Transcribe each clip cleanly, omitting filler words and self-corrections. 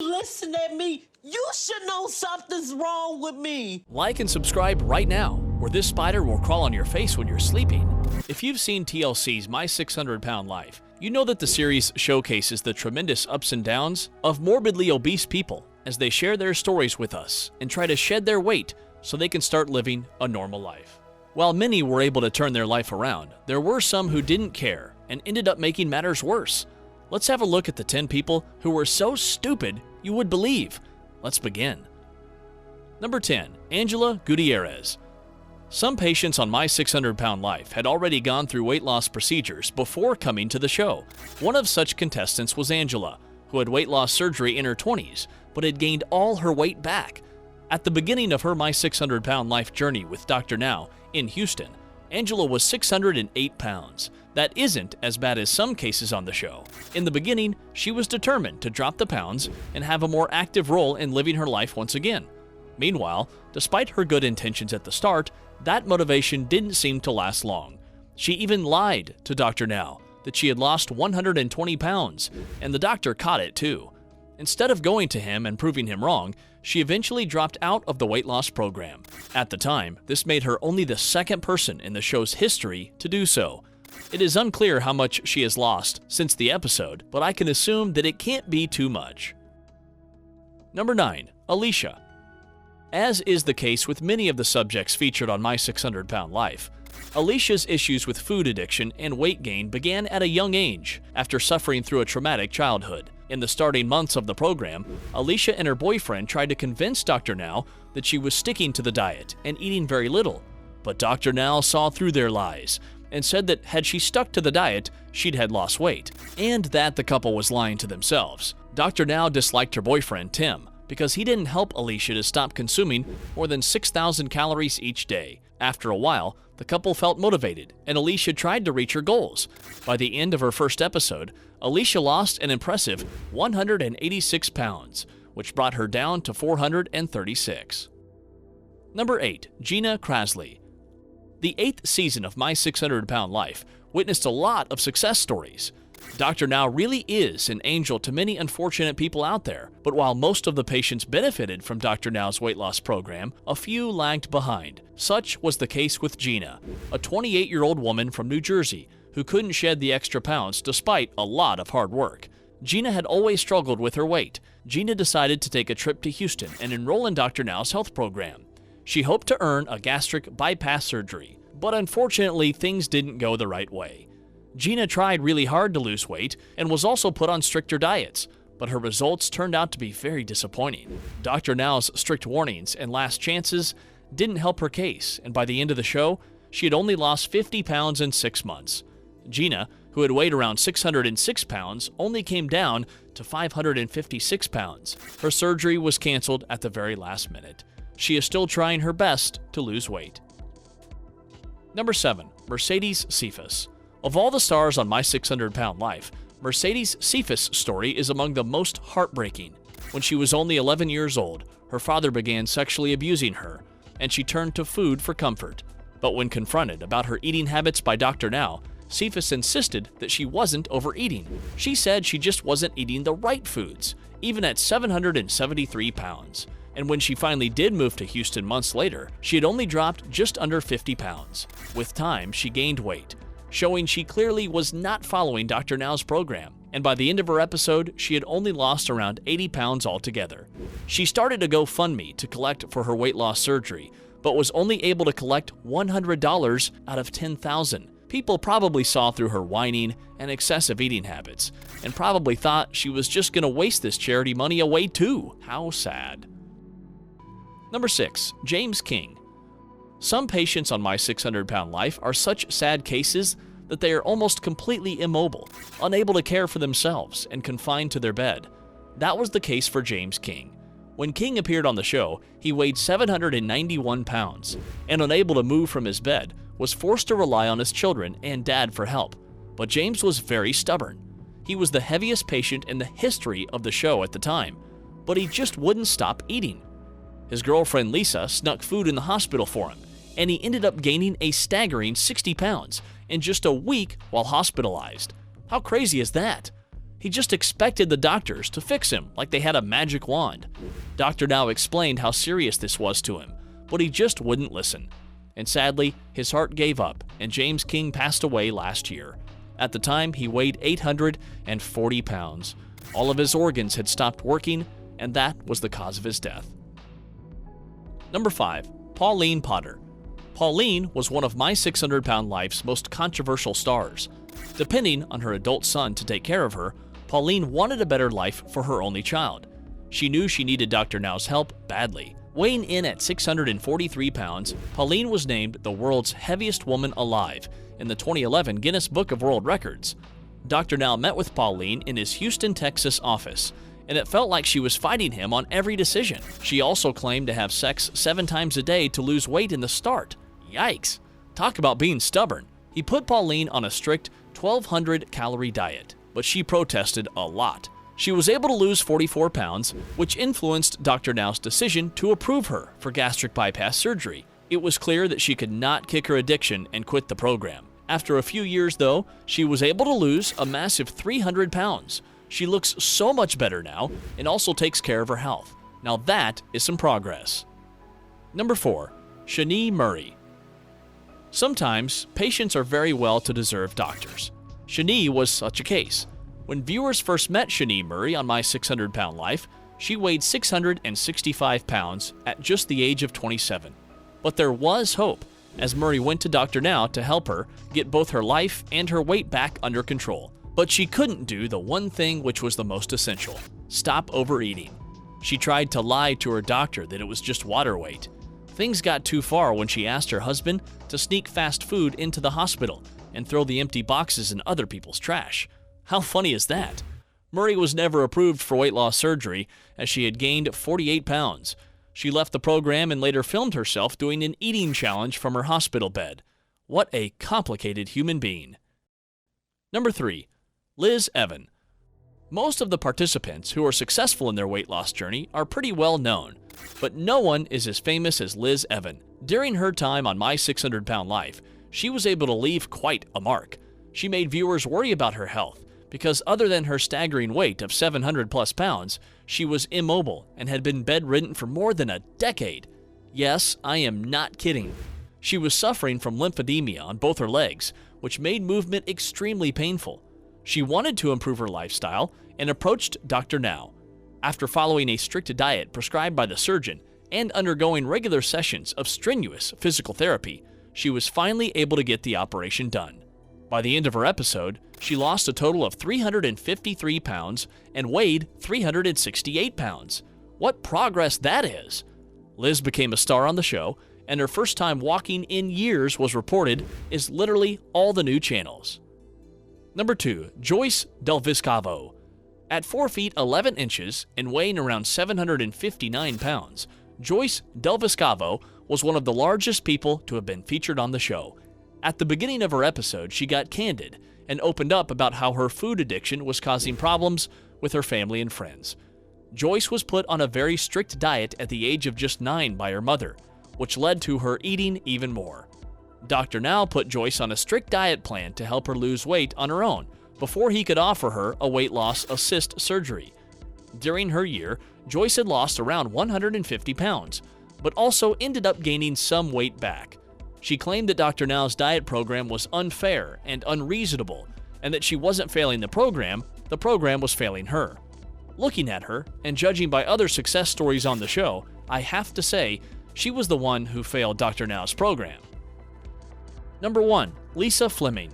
Listen at me. You should know something's wrong with me. Like and subscribe right now, or this spider will crawl on your face when you're sleeping. If you've seen TLC's My 600 Pound Life, you know that the series showcases the tremendous ups and downs of morbidly obese people as they share their stories with us and try to shed their weight so they can start living a normal life. While many were able to turn their life around, there were some who didn't care and ended up making matters worse. Let's have a look at the 10 people who were so stupid you would believe. Let's begin. Number 10. Angela Gutierrez. Some patients on My 600 Pound Life had already gone through weight loss procedures before coming to the show. One of such contestants was Angela, who had weight loss surgery in her 20s, but had gained all her weight back. At the beginning of her My 600 Pound Life journey with Dr. Now in Houston, Angela was 608 pounds. That isn't as bad as some cases on the show. In the beginning, she was determined to drop the pounds and have a more active role in living her life once again. Meanwhile, despite her good intentions at the start, that motivation didn't seem to last long. She even lied to Dr. Now that she had lost 120 pounds, and the doctor caught it too. Instead of going to him and proving him wrong, she eventually dropped out of the weight loss program. At the time, this made her only the second person in the show's history to do so. It is unclear how much she has lost since the episode, but I can assume that it can't be too much. Number 9. Alicia. As is the case with many of the subjects featured on My 600 Pound Life, Alicia's issues with food addiction and weight gain began at a young age after suffering through a traumatic childhood. In the starting months of the program, Alicia and her boyfriend tried to convince Dr. Now that she was sticking to the diet and eating very little, but Dr. Now saw through their lies and said that had she stuck to the diet, she'd had lost weight, and that the couple was lying to themselves. Dr. Now disliked her boyfriend, Tim, because he didn't help Alicia to stop consuming more than 6,000 calories each day. After a while, the couple felt motivated, and Alicia tried to reach her goals. By the end of her first episode, Alicia lost an impressive 186 pounds, which brought her down to 436. Number 8. Gina Krasley. The 8th season of My 600 Pound Life witnessed a lot of success stories. Dr. Now really is an angel to many unfortunate people out there, but while most of the patients benefited from Dr. Now's weight loss program, a few lagged behind. Such was the case with Gina, a 28-year-old woman from New Jersey who couldn't shed the extra pounds despite a lot of hard work. Gina had always struggled with her weight. Gina decided to take a trip to Houston and enroll in Dr. Now's health program. She hoped to earn a gastric bypass surgery, but unfortunately things didn't go the right way. Gina tried really hard to lose weight and was also put on stricter diets, but her results turned out to be very disappointing. Dr. Now's strict warnings and last chances didn't help her case, and by the end of the show, she had only lost 50 pounds in 6 months. Gina, who had weighed around 606 pounds, only came down to 556 pounds. Her surgery was canceled at the very last minute. She is still trying her best to lose weight. Number 7. Mercedes Cephas. Of all the stars on My 600 Pound Life, Mercedes Cephas' story is among the most heartbreaking. When she was only 11 years old, her father began sexually abusing her, and she turned to food for comfort. But when confronted about her eating habits by Dr. Now, Cephas insisted that she wasn't overeating. She said she just wasn't eating the right foods, even at 773 pounds. And when she finally did move to Houston months later, she had only dropped just under 50 pounds. With time, she gained weight, showing she clearly was not following Dr. Now's program, and by the end of her episode, she had only lost around 80 pounds altogether. She started a GoFundMe to collect for her weight loss surgery, but was only able to collect $100 out of $10,000. People probably saw through her whining and excessive eating habits, and probably thought she was just going to waste this charity money away too. How sad. Number 6. James King. Some patients on My 600 Pound Life are such sad cases that they are almost completely immobile, unable to care for themselves, and confined to their bed. That was the case for James King. When King appeared on the show, he weighed 791 pounds, and unable to move from his bed, was forced to rely on his children and dad for help. But James was very stubborn. He was the heaviest patient in the history of the show at the time, but he just wouldn't stop eating. His girlfriend Lisa snuck food in the hospital for him, and he ended up gaining a staggering 60 pounds in just a week while hospitalized. How crazy is that? He just expected the doctors to fix him like they had a magic wand. Dr. Now explained how serious this was to him, but he just wouldn't listen. And sadly, his heart gave up, and James King passed away last year. At the time, he weighed 840 pounds. All of his organs had stopped working, and that was the cause of his death. Number 5. Pauline Potter. Pauline was one of My 600 Pound Life's most controversial stars. Depending on her adult son to take care of her, Pauline wanted a better life for her only child. She knew she needed Dr. Now's help badly. Weighing in at 643 pounds, Pauline was named the world's heaviest woman alive in the 2011 Guinness Book of World Records. Dr. Now met with Pauline in his Houston, Texas office, and it felt like she was fighting him on every decision. She also claimed to have sex 7 times a day to lose weight in the start. Yikes! Talk about being stubborn. He put Pauline on a strict 1,200-calorie diet, but she protested a lot. She was able to lose 44 pounds, which influenced Dr. Now's decision to approve her for gastric bypass surgery. It was clear that she could not kick her addiction and quit the program. After a few years, though, she was able to lose a massive 300 pounds. She looks so much better now and also takes care of her health. Now that is some progress. Number 4. Shani Murray. Sometimes, patients are very well to deserve doctors. Shani was such a case. When viewers first met Shani Murray on My 600 Pound Life, she weighed 665 pounds at just the age of 27. But there was hope, as Murray went to Dr. Now to help her get both her life and her weight back under control. But she couldn't do the one thing which was the most essential: stop overeating. She tried to lie to her doctor that it was just water weight. Things got too far when she asked her husband to sneak fast food into the hospital and throw the empty boxes in other people's trash. How funny is that? Murray was never approved for weight loss surgery, as she had gained 48 pounds. She left the program and later filmed herself doing an eating challenge from her hospital bed. What a complicated human being. Number 3. Liz Evan. Most of the participants who are successful in their weight loss journey are pretty well known, but no one is as famous as Liz Evan. During her time on My 600 Pound Life, she was able to leave quite a mark. She made viewers worry about her health, because other than her staggering weight of 700 plus pounds, she was immobile and had been bedridden for more than a decade. Yes, I am not kidding. She was suffering from lymphedema on both her legs, which made movement extremely painful. She wanted to improve her lifestyle and approached Dr. Now. After following a strict diet prescribed by the surgeon and undergoing regular sessions of strenuous physical therapy, she was finally able to get the operation done. By the end of her episode, she lost a total of 353 pounds and weighed 368 pounds. What progress that is! Liz became a star on the show, and her first time walking in years was reported is literally all the new channels. Number 2. Joyce Del Vescovo. At 4 feet 11 inches and weighing around 759 pounds, Joyce Del Vescovo was one of the largest people to have been featured on the show. At the beginning of her episode, she got candid and opened up about how her food addiction was causing problems with her family and friends. Joyce was put on a very strict diet at the age of just 9 by her mother, which led to her eating even more. Dr. Now put Joyce on a strict diet plan to help her lose weight on her own before he could offer her a weight loss assist surgery. During her year, Joyce had lost around 150 pounds, but also ended up gaining some weight back. She claimed that Dr. Now's diet program was unfair and unreasonable, and that she wasn't failing the program was failing her. Looking at her, and judging by other success stories on the show, I have to say she was the one who failed Dr. Now's program. Number 1. Lisa Fleming.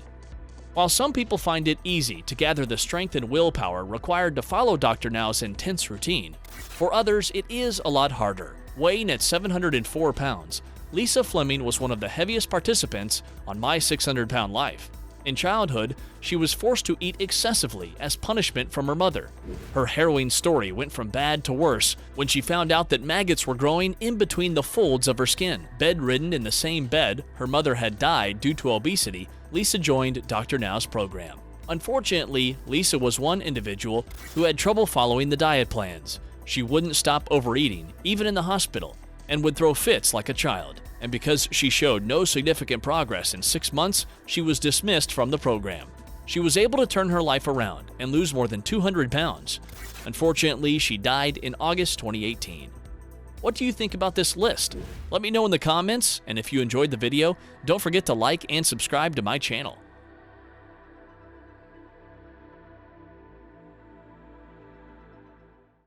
While some people find it easy to gather the strength and willpower required to follow Dr. Now's intense routine, for others it is a lot harder. Weighing at 704 pounds, Lisa Fleming was one of the heaviest participants on My 600 Pound Life. In childhood, she was forced to eat excessively as punishment from her mother. Her harrowing story went from bad to worse when she found out that maggots were growing in between the folds of her skin. Bedridden in the same bed her mother had died due to obesity, Lisa joined Dr. Now's program. Unfortunately, Lisa was one individual who had trouble following the diet plans. She wouldn't stop overeating, even in the hospital, and would throw fits like a child. And because she showed no significant progress in 6 months, she was dismissed from the program. she was able to turn her life around and lose more than 200 pounds. Unfortunately, she died in August 2018. What do you think about this list? Let me know in the comments, and if you enjoyed the video, don't forget to like and subscribe to my channel.